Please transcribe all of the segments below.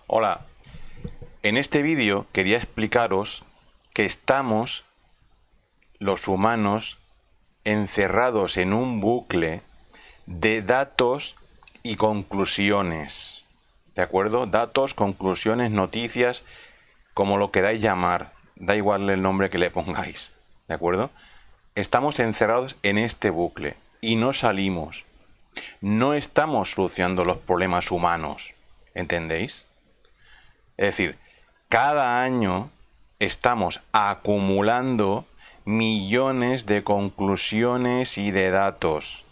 Hola, en este vídeo quería explicaros que estamos, los humanos, encerrados en un bucle de datos y conclusiones. ¿De acuerdo? Datos, conclusiones, noticias, como lo queráis llamar. Da igual el nombre que le pongáis. ¿De acuerdo? Estamos encerrados en este bucle y no salimos. No estamos solucionando los problemas humanos. ¿Entendéis? Es decir, cada año estamos acumulando millones de conclusiones y de datos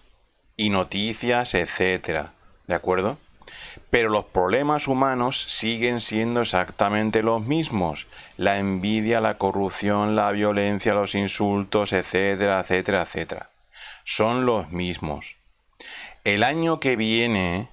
y noticias, etcétera. ¿De acuerdo? Pero los problemas humanos siguen siendo exactamente los mismos. La envidia, la corrupción, la violencia, los insultos, etcétera, etcétera, etcétera. Son los mismos. El año que viene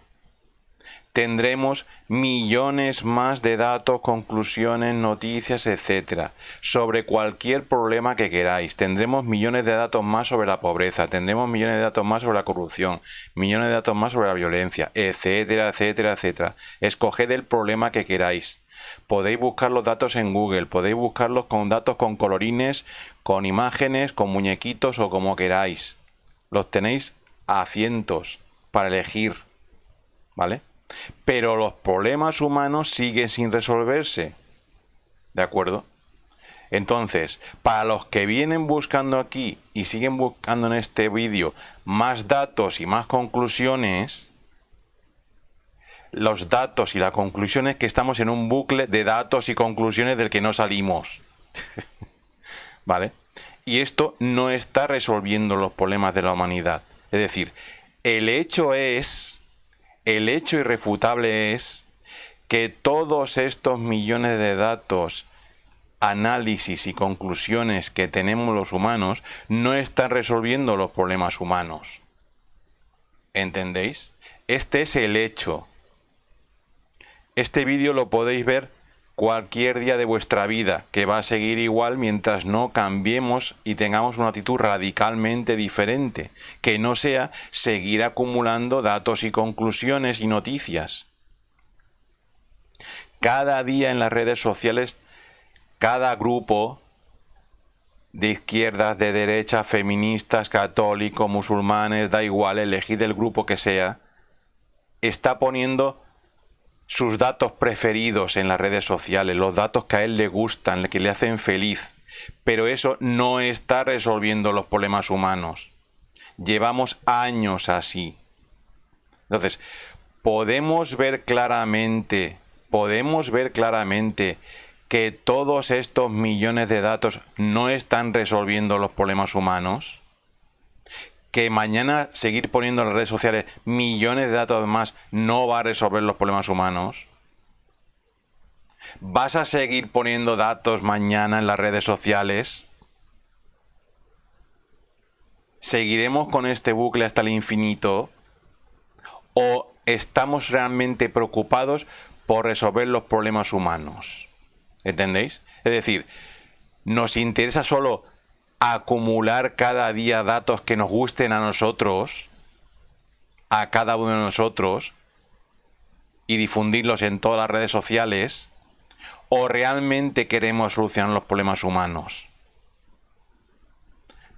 tendremos millones más de datos, conclusiones, noticias, etcétera, sobre cualquier problema que queráis. Tendremos millones de datos más sobre la pobreza, tendremos millones de datos más sobre la corrupción, millones de datos más sobre la violencia, etcétera, etcétera, etcétera. Escoged el problema que queráis. Podéis buscar los datos en Google, podéis buscarlos con datos con colorines, con imágenes, con muñequitos o como queráis. Los tenéis a cientos para elegir, ¿vale? Pero los problemas humanos siguen sin resolverse. ¿De acuerdo? Entonces, para los que vienen buscando aquí y siguen buscando en este vídeo más datos y más conclusiones, los datos y la conclusión es que estamos en un bucle de datos y conclusiones del que no salimos. ¿Vale? Y esto no está resolviendo los problemas de la humanidad. Es decir, el hecho irrefutable es que todos estos millones de datos, análisis y conclusiones que tenemos los humanos no están resolviendo los problemas humanos. ¿Entendéis? Este es el hecho. Este vídeo lo podéis ver cualquier día de vuestra vida, que va a seguir igual mientras no cambiemos y tengamos una actitud radicalmente diferente, que no sea seguir acumulando datos y conclusiones y noticias. Cada día en las redes sociales, cada grupo de izquierdas, de derechas, feministas, católicos, musulmanes, da igual, elegid el grupo que sea, está poniendo sus datos preferidos en las redes sociales, los datos que a él le gustan, que le hacen feliz. Pero eso no está resolviendo los problemas humanos. Llevamos años así. Entonces, podemos ver claramente que todos estos millones de datos no están resolviendo los problemas humanos. Que mañana seguir poniendo en las redes sociales millones de datos más no va a resolver los problemas humanos. ¿Vas a seguir poniendo datos mañana en las redes sociales? ¿Seguiremos con este bucle hasta el infinito? ¿O estamos realmente preocupados por resolver los problemas humanos? ¿Entendéis? Es decir, ¿nos interesa solo acumular cada día datos que nos gusten a nosotros, a cada uno de nosotros, y difundirlos en todas las redes sociales? ¿O realmente queremos solucionar los problemas humanos?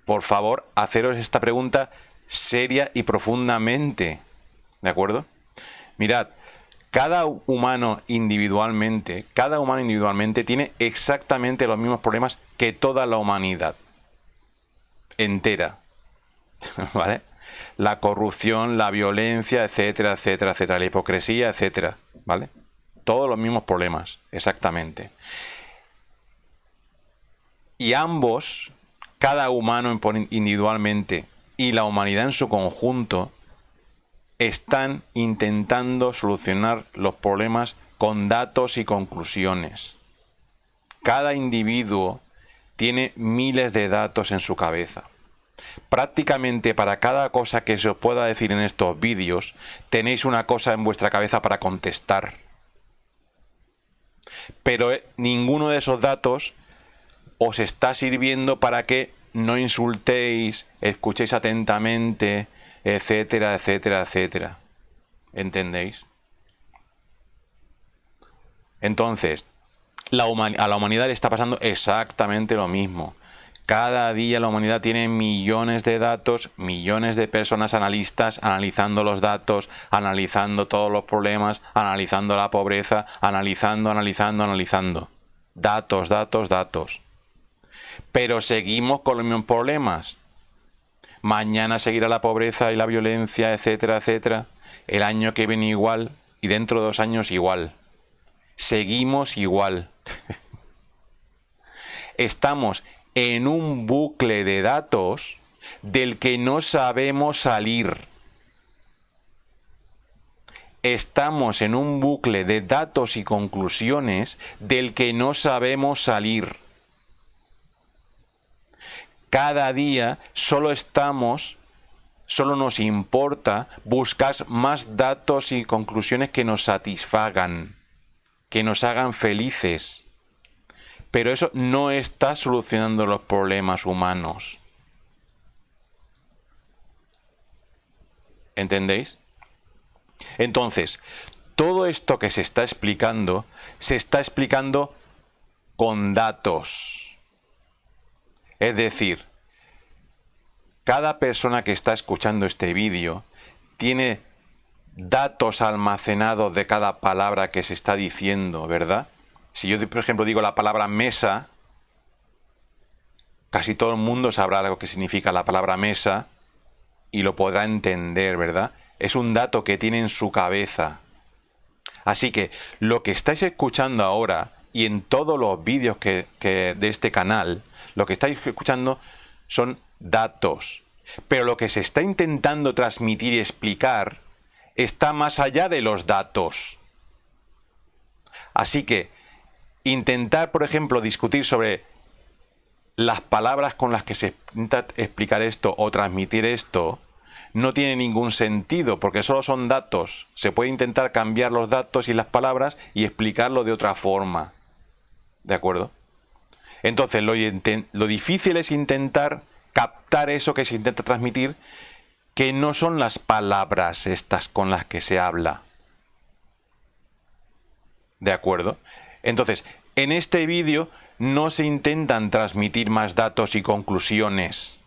Por favor, haceros esta pregunta seria y profundamente. ¿De acuerdo? Mirad, cada humano individualmente tiene exactamente los mismos problemas que toda la humanidad entera. ¿Vale? La corrupción, la violencia, etcétera, etcétera, etcétera, la hipocresía, etcétera, ¿vale? Todos los mismos problemas, exactamente. Y ambos, cada humano individualmente y la humanidad en su conjunto, están intentando solucionar los problemas con datos y conclusiones. Cada individuo tiene miles de datos en su cabeza. Prácticamente para cada cosa que se os pueda decir en estos vídeos, tenéis una cosa en vuestra cabeza para contestar. Pero ninguno de esos datos os está sirviendo para que no insultéis, escuchéis atentamente, etcétera, etcétera, etcétera. ¿Entendéis? Entonces, a la humanidad le está pasando exactamente lo mismo. Cada día la humanidad tiene millones de datos, millones de personas analistas analizando los datos, analizando todos los problemas, analizando la pobreza, analizando. Datos, datos, datos. Pero seguimos con los mismos problemas. Mañana seguirá la pobreza y la violencia, etcétera, etcétera. El año que viene igual y dentro de 2 años igual. Seguimos igual. Estamos en un bucle de datos del que no sabemos salir. Estamos en un bucle de datos y conclusiones del que no sabemos salir. Cada día solo nos importa buscar más datos y conclusiones que nos satisfagan, que nos hagan felices. Pero eso no está solucionando los problemas humanos. ¿Entendéis? Entonces, todo esto que se está explicando con datos. Es decir, cada persona que está escuchando este vídeo tiene datos almacenados de cada palabra que se está diciendo, ¿verdad? Si yo, por ejemplo, digo la palabra mesa, casi todo el mundo sabrá lo que significa la palabra mesa y lo podrá entender, ¿verdad? Es un dato que tiene en su cabeza. Así que lo que estáis escuchando ahora y en todos los vídeos de este canal, lo que estáis escuchando son datos. Pero lo que se está intentando transmitir y explicar está más allá de los datos. Así que intentar, por ejemplo, discutir sobre las palabras con las que se intenta explicar esto o transmitir esto no tiene ningún sentido, porque solo son datos. Se puede intentar cambiar los datos y las palabras y explicarlo de otra forma. ¿De acuerdo? Entonces, lo difícil es intentar captar eso que se intenta transmitir, que no son las palabras estas con las que se habla. ¿De acuerdo? Entonces, en este vídeo no se intentan transmitir más datos y conclusiones.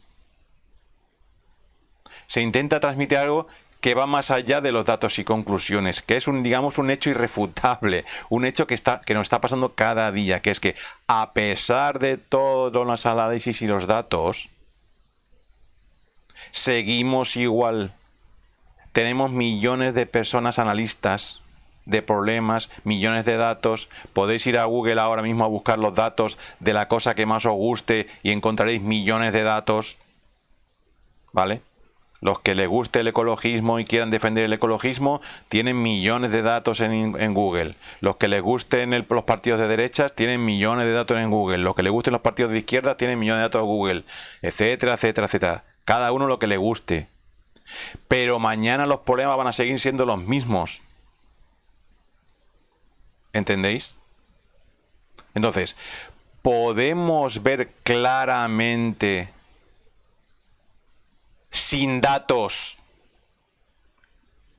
Se intenta transmitir algo que va más allá de los datos y conclusiones, que es un hecho irrefutable, un hecho que nos está pasando cada día, que es que a pesar de todos los análisis y los datos, seguimos igual. Tenemos millones de personas analistas de problemas, millones de datos. Podéis ir a Google ahora mismo a buscar los datos de la cosa que más os guste y encontraréis millones de datos, ¿vale? Los que les guste el ecologismo y quieran defender el ecologismo tienen millones de datos en Google. Los que les gusten los partidos de derechas tienen millones de datos en Google. Los que les gusten los partidos de izquierda tienen millones de datos en Google, etcétera, etcétera, etcétera. Cada uno lo que le guste. Pero mañana los problemas van a seguir siendo los mismos. ¿Entendéis? Entonces, podemos ver claramente, sin datos,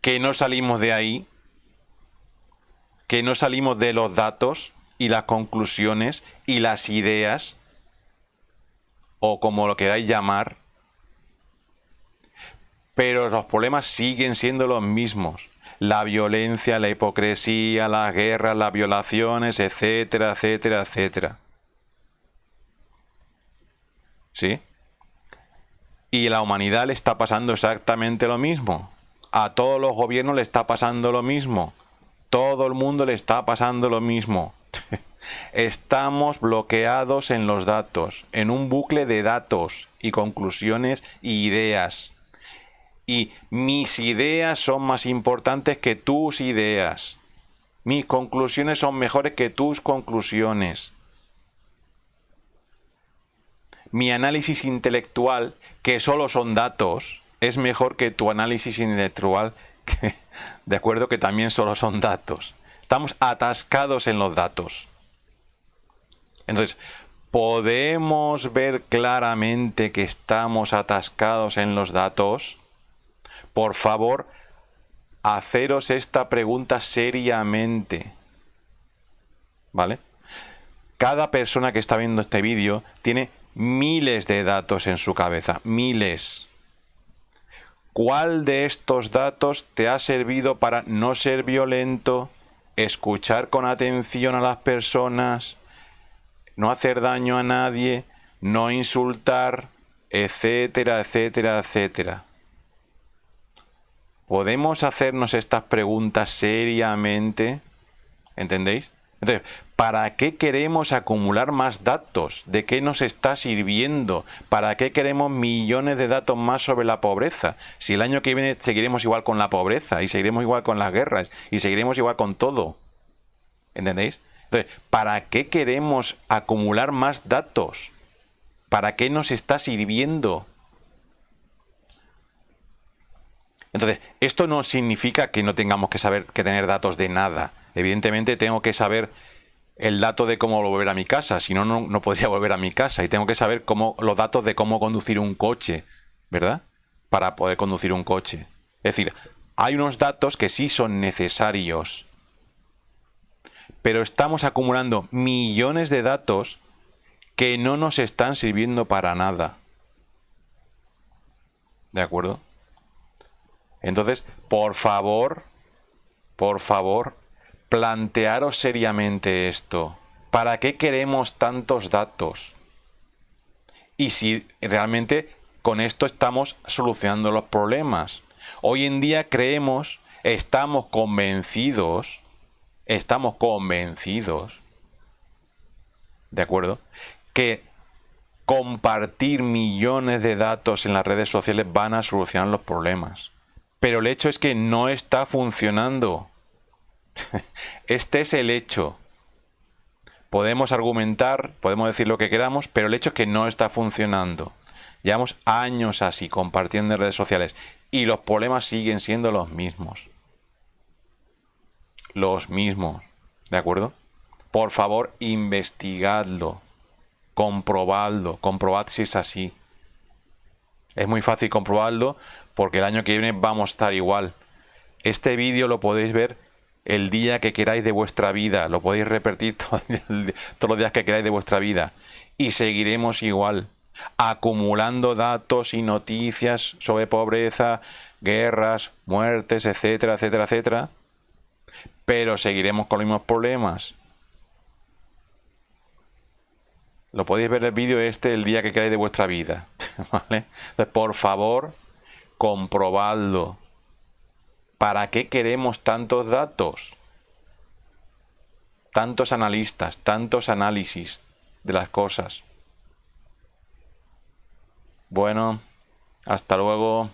que no salimos de ahí, que no salimos de los datos y las conclusiones y las ideas, o como lo queráis llamar, pero los problemas siguen siendo los mismos. La violencia, la hipocresía, las guerras, las violaciones, etcétera, etcétera, etcétera. ¿Sí? Y a la humanidad le está pasando exactamente lo mismo. A todos los gobiernos le está pasando lo mismo. Todo el mundo le está pasando lo mismo. Estamos bloqueados en los datos, en un bucle de datos y conclusiones y ideas. Y mis ideas son más importantes que tus ideas. Mis conclusiones son mejores que tus conclusiones. Mi análisis intelectual, que solo son datos, es mejor que tu análisis intelectual, que, de acuerdo, que también solo son datos. Estamos atascados en los datos. Entonces, ¿podemos ver claramente que estamos atascados en los datos? Por favor, haceros esta pregunta seriamente. ¿vale? Cada persona que está viendo este vídeo tiene miles de datos en su cabeza, miles. ¿Cuál de estos datos te ha servido para no ser violento, escuchar con atención a las personas, no hacer daño a nadie, no insultar, etcétera, etcétera, etcétera? ¿Podemos hacernos estas preguntas seriamente? ¿Entendéis? Entonces, ¿para qué queremos acumular más datos? ¿De qué nos está sirviendo? ¿Para qué queremos millones de datos más sobre la pobreza? Si el año que viene seguiremos igual con la pobreza, y seguiremos igual con las guerras, y seguiremos igual con todo. ¿Entendéis? Entonces, ¿para qué queremos acumular más datos? ¿Para qué nos está sirviendo? Entonces, esto no significa que no tengamos que tener datos de nada. Evidentemente tengo que saber el dato de cómo volver a mi casa, si no, no podría volver a mi casa. Y tengo que saber los datos de cómo conducir un coche, ¿verdad? Para poder conducir un coche. Es decir, hay unos datos que sí son necesarios, pero estamos acumulando millones de datos que no nos están sirviendo para nada. ¿De acuerdo? Entonces, por favor, plantearos seriamente esto. ¿Para qué queremos tantos datos? Y si realmente con esto estamos solucionando los problemas. Hoy en día estamos convencidos, ¿de acuerdo? Que compartir millones de datos en las redes sociales van a solucionar los problemas. Pero el hecho es que no está funcionando. Este es el hecho. Podemos argumentar, podemos decir lo que queramos, pero el hecho es que no está funcionando. Llevamos años así, compartiendo en redes sociales, y los problemas siguen siendo los mismos. Los mismos, ¿de acuerdo? Por favor, investigadlo, comprobadlo, comprobad si es así. Es muy fácil comprobarlo porque el año que viene vamos a estar igual. Este vídeo lo podéis ver el día que queráis de vuestra vida. Lo podéis repetir todos los días que queráis de vuestra vida. Y seguiremos igual, acumulando datos y noticias sobre pobreza, guerras, muertes, etcétera, etcétera, etcétera. Pero seguiremos con los mismos problemas. Lo podéis ver el vídeo el día que queráis de vuestra vida. ¿Vale? Entonces, por favor, comprobadlo. ¿Para qué queremos tantos datos? Tantos analistas, tantos análisis de las cosas. Bueno, hasta luego.